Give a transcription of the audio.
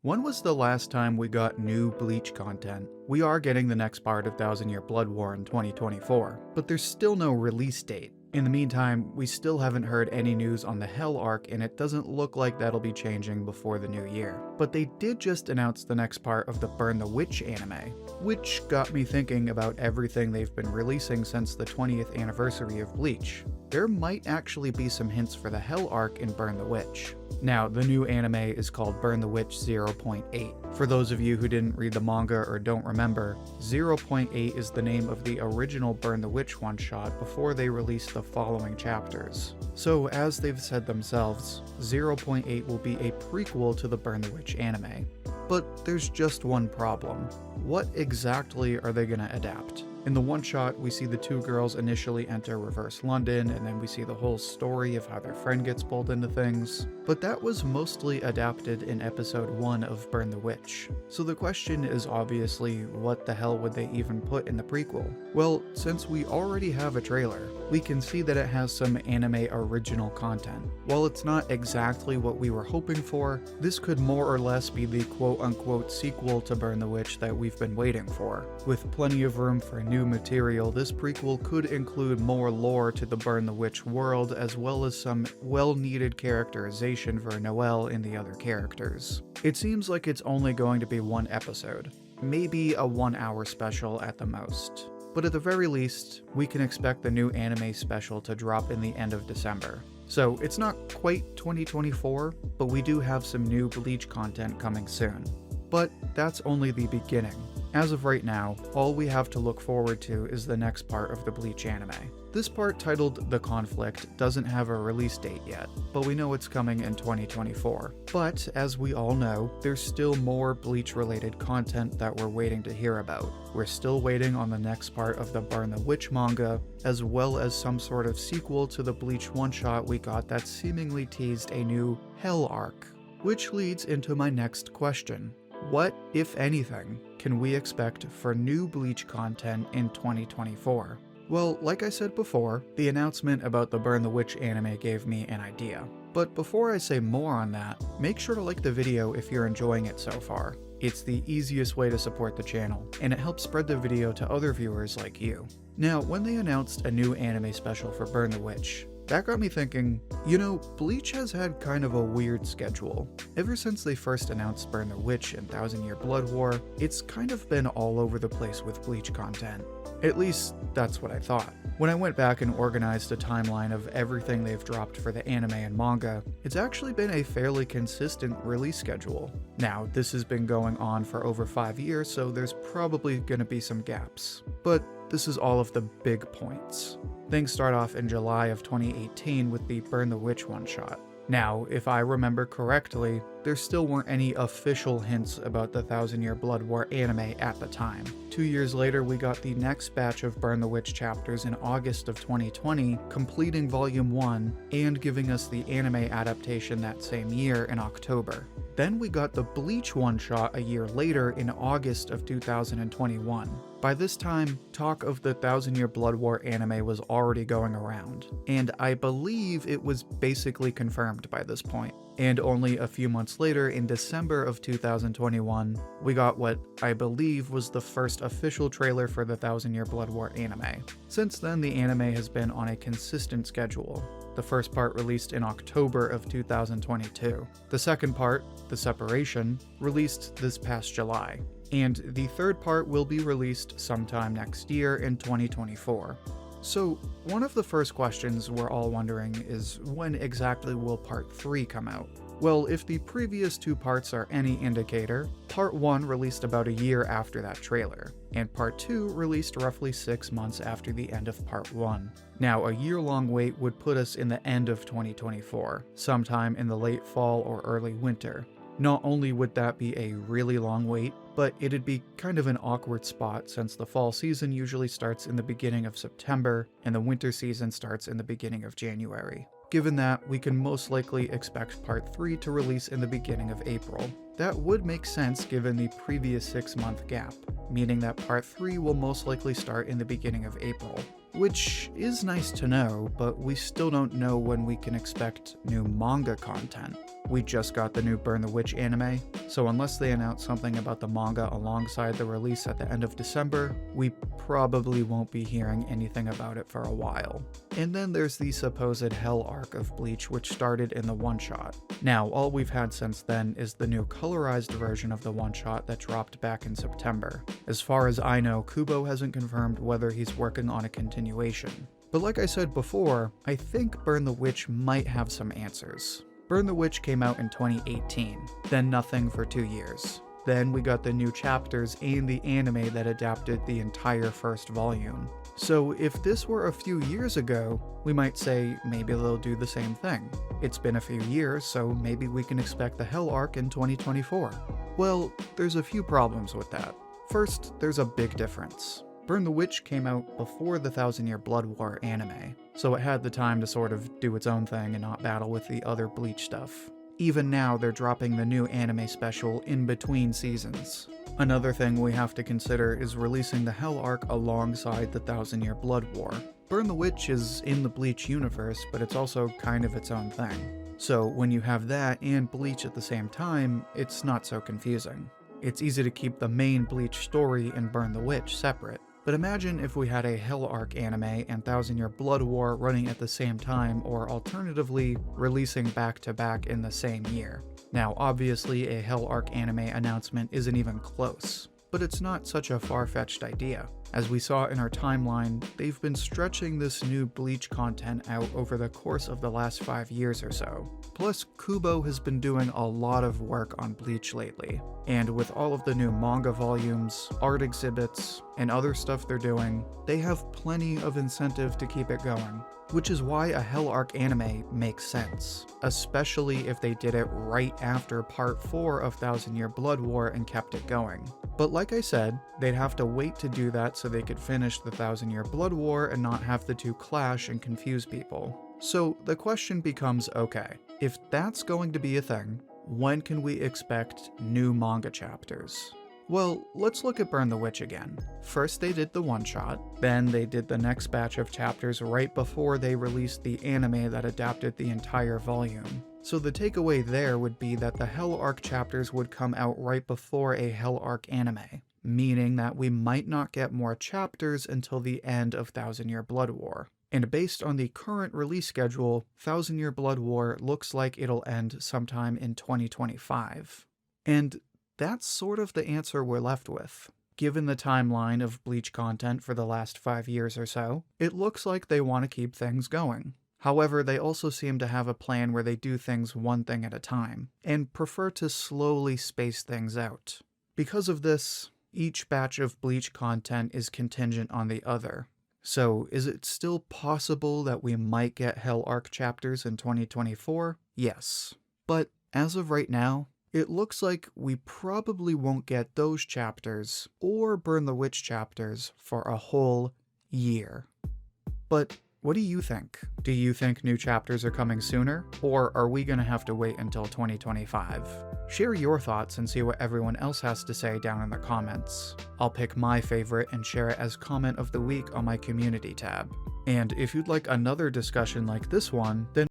When was the last time we got new Bleach content? We are getting the next part of Thousand Year Blood War in 2024, but there's still no release date. In the meantime, we still haven't heard any news on the Hell arc, and it doesn't look like that'll be changing before the new year. But they did just announce the next part of the Burn the Witch anime, which got me thinking about everything they've been releasing since the 20th anniversary of Bleach. There might actually be some hints for the Hell arc in Burn the Witch. Now, the new anime is called Burn the Witch 0.8. For those of you who didn't read the manga or don't remember, 0.8 is the name of the original Burn the Witch one-shot before they released the following chapters. So, as they've said themselves, 0.8 will be a prequel to the Burn the Witch anime. But there's just one problem. What exactly are they gonna adapt? In the one-shot, we see the two girls initially enter reverse London, and then we see the whole story of how their friend gets pulled into things. But that was mostly adapted in episode 1 of Burn the Witch. So the question is obviously, what the hell would they even put in the prequel? Well, since we already have a trailer, we can see that it has some anime original content. While it's not exactly what we were hoping for, this could more or less be the quote-unquote sequel to Burn the Witch that we've been waiting for. With plenty of room for new material, this prequel could include more lore to the Burn the Witch world, as well as some well-needed characterization for Noelle and the other characters. It seems like it's only going to be one episode, maybe a 1-hour special at the most. But at the very least, we can expect the new anime special to drop in the end of December. So it's not quite 2024, but we do have some new Bleach content coming soon. But that's only the beginning. As of right now, all we have to look forward to is the next part of the Bleach anime. This part, titled The Conflict, doesn't have a release date yet, but we know it's coming in 2024. But, as we all know, there's still more Bleach-related content that we're waiting to hear about. We're still waiting on the next part of the Burn the Witch manga, as well as some sort of sequel to the Bleach one-shot we got that seemingly teased a new Hell arc. Which leads into my next question. What, if anything, can we expect for new Bleach content in 2024? Well, like I said before, the announcement about the Burn the Witch anime gave me an idea. But before I say more on that, make sure to like the video if you're enjoying it so far. It's the easiest way to support the channel, and it helps spread the video to other viewers like you. Now, when they announced a new anime special for Burn the Witch, that got me thinking, you know, Bleach has had kind of a weird schedule. Ever since they first announced Burn the Witch and Thousand Year Blood War, it's kind of been all over the place with Bleach content. At least, that's what I thought. When I went back and organized a timeline of everything they've dropped for the anime and manga, it's actually been a fairly consistent release schedule. Now, this has been going on for over 5 years, so there's probably gonna be some gaps. But this is all of the big points. Things start off in July of 2018 with the Burn the Witch one-shot. Now, if I remember correctly, there still weren't any official hints about the Thousand Year Blood War anime at the time. 2 years later, we got the next batch of Burn the Witch chapters in August of 2020, completing Volume 1 and giving us the anime adaptation that same year in October. Then we got the Bleach one-shot a year later in August of 2021. By this time, talk of the Thousand Year Blood War anime was already going around, and I believe it was basically confirmed by this point. And only a few months later, in December of 2021, we got what I believe was the first official trailer for the Thousand Year Blood War anime. Since then, the anime has been on a consistent schedule. The first part released in October of 2022. The second part, The Separation, released this past July. And the third part will be released sometime next year in 2024. So, one of the first questions we're all wondering is, when exactly will Part 3 come out? Well, if the previous 2 parts are any indicator, Part 1 released about a year after that trailer, and Part 2 released roughly 6 months after the end of Part 1. Now, a year-long wait would put us in the end of 2024, sometime in the late fall or early winter. Not only would that be a really long wait, but it'd be kind of an awkward spot since the fall season usually starts in the beginning of September and the winter season starts in the beginning of January. Given that, we can most likely expect Part 3 to release in the beginning of April. That would make sense given the previous 6-month gap, meaning that Part 3 will most likely start in the beginning of April. Which is nice to know, but we still don't know when we can expect new manga content. we just got the new Burn the Witch anime, so unless they announce something about the manga alongside the release at the end of December, we probably won't be hearing anything about it for a while. And then there's the supposed Hell arc of Bleach, which started in the one-shot. Now, all we've had since then is the new colorized version of the one-shot that dropped back in September. As far as I know, Kubo hasn't confirmed whether he's working on a continuation. But like I said before, I think Burn the Witch might have some answers. Burn the Witch came out in 2018, then nothing for 2 years. Then we got the new chapters and the anime that adapted the entire first volume. So if this were a few years ago, we might say maybe they'll do the same thing. It's been a few years, so maybe we can expect the Hell arc in 2024. Well, there's a few problems with that. First, there's a big difference. Burn the Witch came out before the Thousand Year Blood War anime, so it had the time to sort of do its own thing and not battle with the other Bleach stuff. Even now, they're dropping the new anime special in between seasons. Another thing we have to consider is releasing the Hell arc alongside the Thousand Year Blood War. Burn the Witch is in the Bleach universe, but it's also kind of its own thing. So when you have that and Bleach at the same time, it's not so confusing. It's easy to keep the main Bleach story and Burn the Witch separate. But imagine if we had a Hell arc anime and Thousand Year Blood War running at the same time, or alternatively, releasing back-to-back in the same year. Now, obviously, a Hell arc anime announcement isn't even close, but it's not such a far-fetched idea. As we saw in our timeline, they've been stretching this new Bleach content out over the course of the last 5 years or so. Plus, Kubo has been doing a lot of work on Bleach lately, and with all of the new manga volumes, art exhibits, and other stuff they're doing, they have plenty of incentive to keep it going. Which is why a Hell arc anime makes sense, especially if they did it right after Part 4 of Thousand Year Blood War and kept it going. But like I said, they'd have to wait to do that so they could finish the Thousand Year Blood War and not have the two clash and confuse people. So the question becomes, okay, if that's going to be a thing, when can we expect new manga chapters? Well, let's look at Burn the Witch again. First they did the one-shot, then they did the next batch of chapters right before they released the anime that adapted the entire volume. So the takeaway there would be that the Hell arc chapters would come out right before a Hell arc anime, meaning that we might not get more chapters until the end of Thousand Year Blood War. And based on the current release schedule, Thousand Year Blood War looks like it'll end sometime in 2025. And that's sort of the answer we're left with. Given the timeline of Bleach content for the last 5 years or so, it looks like they want to keep things going. However, they also seem to have a plan where they do things one thing at a time, and prefer to slowly space things out. Because of this, each batch of Bleach content is contingent on the other. So, is it still possible that we might get Hell arc chapters in 2024? Yes. But as of right now, it looks like we probably won't get those chapters or Burn the Witch chapters for a whole year. But what do you think? Do you think new chapters are coming sooner, or are we gonna have to wait until 2025? Share your thoughts and see what everyone else has to say down in the comments. I'll pick my favorite and share it as comment of the week on my community tab. And if you'd like another discussion like this one, then